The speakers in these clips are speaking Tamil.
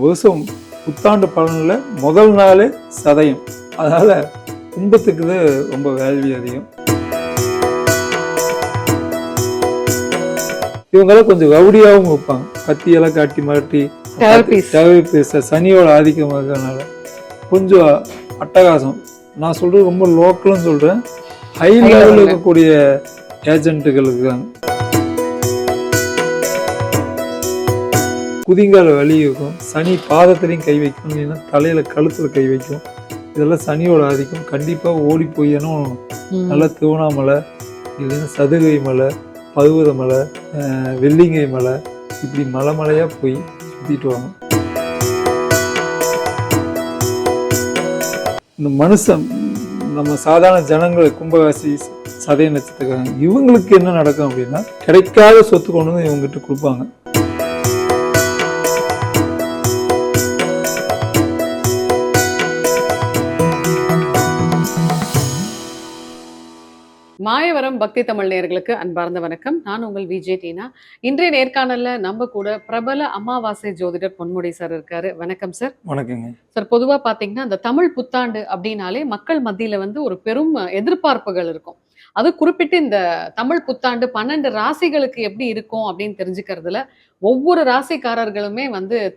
வருஷம் புத்தாண்டு பலனில் முதல் நாளே சதயம். அதனால் கும்பத்துக்கு ரொம்ப வேல்வி அதிகம். இவங்கெல்லாம் கொஞ்சம் ரவுடியாகவும் வைப்பாங்க, கத்தியெல்லாம் காட்டி மாட்டி பேச. சனியோட ஆதிக்கம் இருக்கிறதுனால கொஞ்சம் அட்டகாசம். நான் சொல்றது ரொம்ப லோக்கல்னு சொல்றேன், ஹை லெவலில் இருக்கக்கூடிய ஏஜென்ட்டுகளுக்கு தான். குதிங்கால வலி இருக்கும், சனி பாதத்திலையும் கை வைக்கும், இல்லைன்னா தலையில கழுத்துல கை வைக்கும். இதெல்லாம் சனியோட ஆதிக்கம். கண்டிப்பா ஓடி போயணும் நல்லா திருவண்ணாமலை, இல்லைன்னா சதுகை மலை, பருவத மலை, வெள்ளிங்கை மலை, இப்படி மலையா போய் சுத்திட்டு வாங்க. இந்த மனுஷன் நம்ம சாதாரண ஜனங்களை கும்பராசி சதய நட்சத்திரக்காரங்க, இவங்களுக்கு என்ன நடக்கும் அப்படின்னா, கிடைக்காத சொத்து கொண்டு வந்து இவங்ககிட்ட கொடுப்பாங்க. மாயவரம் பக்தி தமிழ் நேயர்களுக்கு அன்பார்ந்த வணக்கம். நான் உங்கள் விஜய் டீனா. இன்றைய நேர்காணல்ல நம்ம கூட பிரபல அமாவாசை ஜோதிடர் பொன்முடி சார் இருக்காரு. வணக்கம் சார். வணக்கங்க சார். பொதுவா பாத்தீங்கன்னா இந்த தமிழ் புத்தாண்டு அப்படின்னாலே மக்கள் மத்தியில ஒரு பெரும் எதிர்பார்ப்புகள் இருக்கும். அது குறிப்பிட்டு இந்த தமிழ் புத்தாண்டு 12 ராசிகளுக்கு எப்படி இருக்கும் அப்படின்னு தெரிஞ்சுக்கிறதுல ஒவ்வொரு ராசிக்காரர்களுமே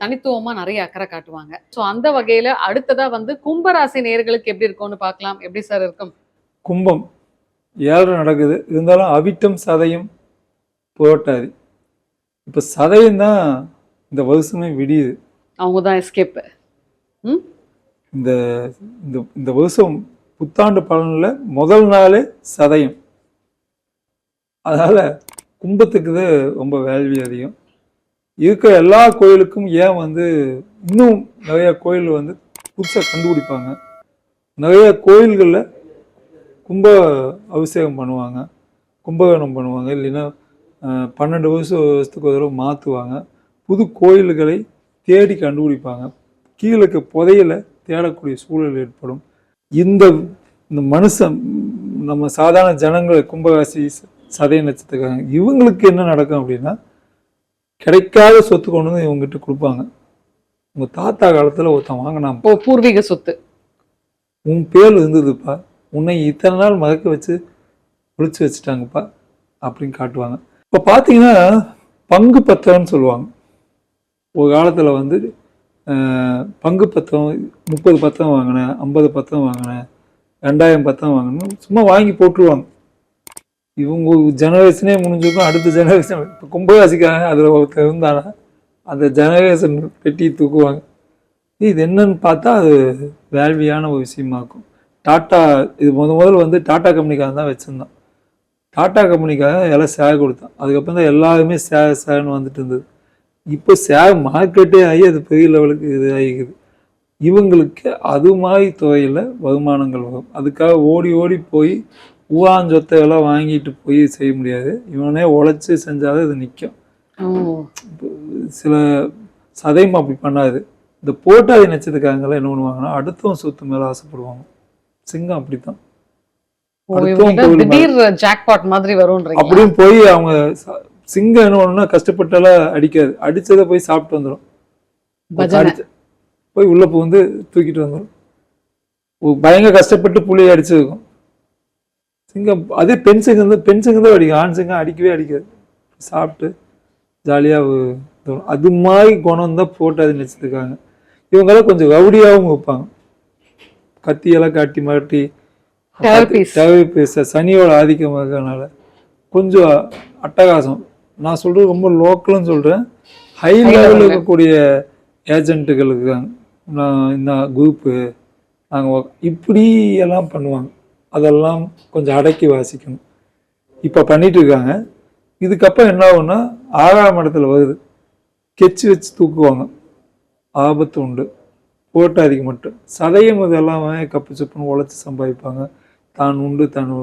தனித்துவமா நிறைய அக்கறை காட்டுவாங்க. ஸோ அந்த வகையில அடுத்ததா கும்பராசி நேயர்களுக்கு எப்படி இருக்கும்னு பார்க்கலாம். எப்படி சார் இருக்கும்? கும்பம் 7 நடக்குது, இருந்தாலும் அவிட்டம் சதயம் புரட்டாதி. இப்ப சதயம் தான் இந்த வருஷமே விடியுது, அவங்கதான் எஸ்கேப். இந்த இந்த வருஷம் புத்தாண்டு பலனில் முதல் நாளே சதயம். அதனால கும்பத்துக்கு ரொம்ப வேல்வி அதிகம். இருக்கிற எல்லா கோயிலுக்கும் ஏன் இன்னும் நிறைய கோயில் புதுசாக கண்டுபிடிப்பாங்க. நிறைய கோயில்களில் கும்ப அபிஷேகம் பண்ணுவாங்க, கும்பகோணம் பண்ணுவாங்க, இல்லைன்னா 12 வருஷத்துக்கு ஒரு தடவை மாற்றுவாங்க. புது கோயில்களை தேடி கண்டுபிடிப்பாங்க. கீழே புதையலை தேடக்கூடிய சூழல் ஏற்படும். இந்த மனுஷன் நம்ம சாதாரண ஜனங்களை கும்பராசி சதய நட்சத்திரக்காரங்க, இவங்களுக்கு என்ன நடக்கும் அப்படின்னா, கிடைக்காத சொத்து கொண்டு வந்து இவங்ககிட்ட கொடுப்பாங்க. உங்க தாத்தா காலத்துல ஒருத்தன் வாங்கினான், பூர்வீக சொத்து, உன் பேர் இருந்ததுப்பா, உன்னை இத்தனை நாள் மறக்க வச்சு ஒழிச்சு வச்சுட்டாங்கப்பா அப்படின்னு காட்டுவாங்க. இப்போ பார்த்தீங்கன்னா பங்கு பத்திரம்னு சொல்லுவாங்க. ஒரு காலத்தில் பங்கு பத்திரம் 30 பத்திரம் வாங்கினேன், 50 பத்திரம் வாங்கினேன், 2000 பத்திரம் வாங்கினேன், சும்மா வாங்கி போட்டுருவாங்க. இவங்க ஜெனரேஷனே முடிஞ்சிருக்கும், அடுத்த ஜெனரேஷன். இப்போ கும்பராசிக்காரங்க அதில் ஒருத்தர் இருந்தானா அந்த ஜெனரேஷன் பெட்டி தூக்குவாங்க. இது என்னன்னு பார்த்தா அது வேல்வியான ஒரு விஷயமா இருக்கும். டாட்டா இது முதல்ல டாட்டா கம்பெனிக்காக தான் வச்சுருந்தான். டாட்டா கம்பெனிக்காக எல்லாம் ஷேர் கொடுத்தான். அதுக்கப்புறம் தான் எல்லாருமே ஷேர்னு வந்துட்டு இருந்தது. இப்போ ஷேர் மார்க்கெட்டே ஆகி அது பெரிய லெவலுக்கு இது ஆகிக்குது. இவங்களுக்கு அது மாதிரி துறையில் வருமானங்கள் வரும். அதுக்காக ஓடி ஓடி போய் ஊராஞ்சொத்தையெல்லாம் வாங்கிட்டு போய் செய்ய முடியாது. இவனே உழைச்சி செஞ்சாலும் இது நிற்கும். சில சதயம் அப்படி பண்ணாது. இந்த போட்டாதி நட்சத்திரக்காரங்களாம் என்ன பண்ணுவாங்கன்னா, அடுத்தவன் சொத்து மேலே ஆசைப்படுவாங்க. சிங்கம் அப்படித்தான், அப்படின்னு போய் அவங்க சிங்கம் என்ன பண்ணணும்னா, கஷ்டப்பட்டாலாம் அடிக்காது, அடிச்சதை போய் சாப்பிட்டு வந்துடும். போய் உள்ள தூக்கிட்டு வந்துடும். பயங்கர கஷ்டப்பட்டு புளியை அடிச்சிருக்கும் சிங்கம். அதே பெண் சிங்கம் தான் அடிக்கும், ஆண் சிங்கம் அடிக்கவே அடிக்காது, சாப்பிட்டு ஜாலியா தோணும். அது மாதிரி குணம் தான் போட்டாது நினைச்சிருக்காங்க. இவங்கெல்லாம் கொஞ்சம் ரவுடியாகவும் வைப்பாங்க, கத்தியெல்லாம் காட்டி மாட்டி பேச. சனியோட ஆதிக்கம் இருக்கிறதுனால கொஞ்சம் அட்டகாசம். நான் சொல்றது ரொம்ப லோக்கல்னு சொல்றேன், ஹை லெவலில் இருக்கக்கூடிய ஏஜென்ட்டுகளுக்கு தான். இந்த குரூப்பு நாங்கள் இப்படி எல்லாம் பண்ணுவாங்க. அதெல்லாம் கொஞ்சம் அடக்கி வாசிக்கணும். இப்போ பண்ணிட்டு இருக்காங்க. இதுக்கப்புறம் என்ன ஆகும்னா, 6ஆம் இடத்துல வருது, கெச்சு வச்சு தூக்குவாங்க, ஆபத்து உண்டு. போட்டாதிக்கு மட்டும் சதயம் இதெல்லாம் கப்பு சப்புன்னு உழைச்சி சம்பாதிப்பாங்க. தான் உண்டு தன்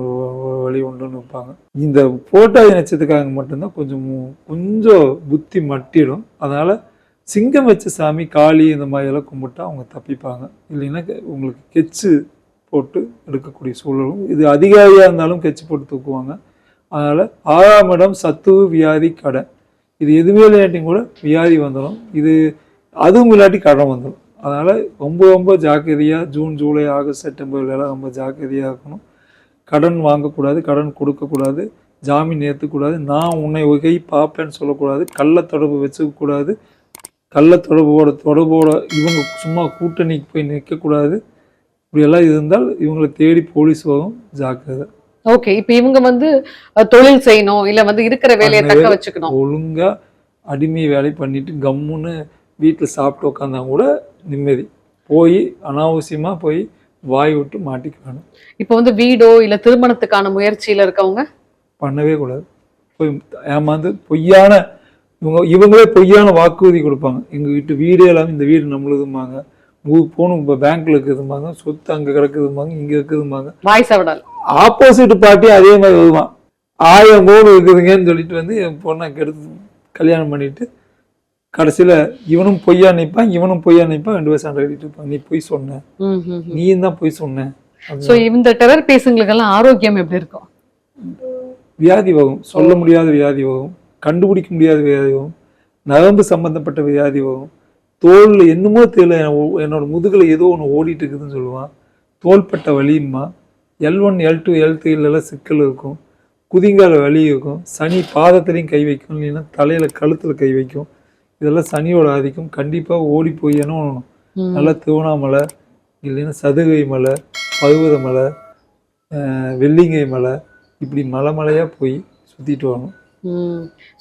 வழி உண்டுன்னு வைப்பாங்க. இந்த போட்டாதி நட்சத்திரக்காரங்க மட்டும்தான் கொஞ்சம் புத்தி மட்டிடும். அதனால சிங்கம் வச்ச சாமி, காளி இந்த மாதிரி எல்லாம் கும்பிட்டா அவங்க தப்பிப்பாங்க. இல்லைன்னா உங்களுக்கு கெச்சு போட்டு எடுக்கக்கூடிய சூழலும். இது அதிகாரியா இருந்தாலும் கெச்சு போட்டு தூக்குவாங்க. அதனால 6ஆம் இடம் சத்துரு, வியாதி, கடன், இது எதுவுமே இல்லாட்டியும் கூட வியாதி வந்துடும். இது அதுவும் இல்லாட்டி கடன் வந்துடும். அதனால ரொம்ப ரொம்ப ஜாக்கிரதையா ஜூன், ஜூலை, ஆகஸ்ட், செப்டம்பர்லாம் ரொம்ப ஜாக்கிரதையா இருக்கணும். கடன் வாங்கக்கூடாது, கடன் கொடுக்கக்கூடாது, ஜாமீன் ஏற்றக்கூடாது, நான் உன்னை வகை பார்ப்பேன்னு சொல்லக்கூடாது, கள்ள தொடர்பு வச்சுக்கக்கூடாது, கள்ள தொடர்போட இவங்க சும்மா கூட்டணிக்கு போய் நிற்கக்கூடாது. இப்படியெல்லாம் இருந்தால் இவங்களை தேடி போலீஸ் வரும், ஜாக்கிரதை. ஓகே, இப்ப இவங்க வந்து தொழில் செய்யணும், இல்ல வந்து இருக்கிற வேலையை தக்க வச்சுக்கணும். ஒழுங்கா அடிமை வேலை பண்ணிட்டு கம்முன்னு வீட்டில் சாப்பிட்டு உட்காந்தா கூட நிம்மதி. போய் அனாவசியமா போய் வாய் விட்டு மாட்டிக்க வேணும். இப்ப வந்து வீடோ இல்ல திருமணத்துக்கான முயற்சியில இருக்கவங்க பண்ணவே கூடாது. போய் ஏமாந்து பொய்யான இவங்களே பொய்யான வாக்குறுதி கொடுப்பாங்க. எங்கள் வீடு எல்லாமே இந்த வீடு நம்மளுதுமாங்க, போகணும் இப்போ பேங்க்ல இருக்குதுமாங்க, சொத்து அங்கே கிடக்குதுமாங்க, இங்கே இருக்குதுமாங்க. வாய்ஸ் விடல் ஆப்போசிட் பார்ட்டி அதே மாதிரி வருவான். 1000 கோடி இருக்குதுங்கன்னு சொல்லிட்டு வந்து என் பொண்ணை கெடுத்து கல்யாணம் பண்ணிட்டு கடைசியில் இவனும் பொய்யா நிற்பான், இவனும் பொய்யா நிற்பான், 2 பேரும் சண்டை கட்டிட்டு இருப்பான். நீ பொய் சொன்ன, நீயும் தான் பொய் சொன்ன. ஸோ இந்த டெரர் பேசுங்களுக்கெல்லாம் ஆரோக்கியம் எப்படி இருக்கும்? வியாதி வரும், சொல்ல முடியாத வியாதி வரும், கண்டுபிடிக்க முடியாத வியாதி வரும், நரம்பு சம்பந்தப்பட்ட வியாதி வரும், தோல் என்னமோ தெரியல, என்னோட முதுகுல ஏதோ ஒன்று ஓடிட்டு இருக்குதுன்னு சொல்லுவான், தோள்பட்ட வலியுமா, L1 L2 L3 சிக்கல் இருக்கும், குதிங்கால வலி இருக்கும், சனி பாதத்திலையும் கை வைக்கும், இல்லைன்னா தலையில கழுத்துல கை வைக்கும். இதெல்லாம் சனியோட ஆதிக்கம். கண்டிப்பாக ஓடி போய் என்ன பண்ணணும், நல்லா திருவண்ணாமலை இல்லைன்னா சதுகை மலை, பருவத மலை, வெள்ளிங்கை மலை, இப்படி மலையா போய் சுத்திட்டு வரணும்.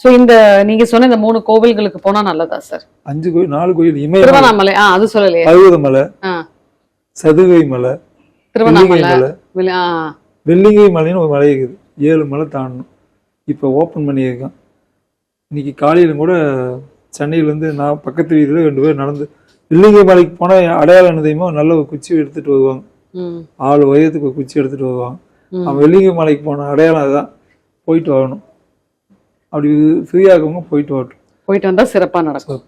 சோ இந்த நீங்க சொன்ன இந்த 3 கோவில்களுக்கு போனா நல்லதா சார்? 5 கோயில் 4 கோயில், திருவண்ணாமலை, அது சொல்லலையே, பருவத மலை, சதுகை மலை, திருவண்ணாமலை, வெள்ளிங்கை மலைன்னு ஒரு மலை இருக்குது, 7 மலை தாண்டணும். இப்போ ஓப்பன் பண்ணியிருக்கான். இன்னைக்கு காலையில கூட சென்னையிலேருந்து நான் பக்கத்து வீதியில் 2 பேர் நடந்து வெள்ளிங்கை மலைக்கு போனால் அடையாளம் என்னதையுமோ நல்ல ஒரு குச்சி எடுத்துட்டு வருவாங்க. 6 வயதுக்கு ஒரு குச்சி எடுத்துட்டு வருவாங்க. அவன் வெள்ளிங்கை மலைக்கு போன அடையாளம் அதுதான். போயிட்டு வரணும். அப்படி ஃப்ரீயாக இருக்கவங்க போயிட்டு வரட்டும். போயிட்டு வந்தால் சிறப்பாக நடக்கும்.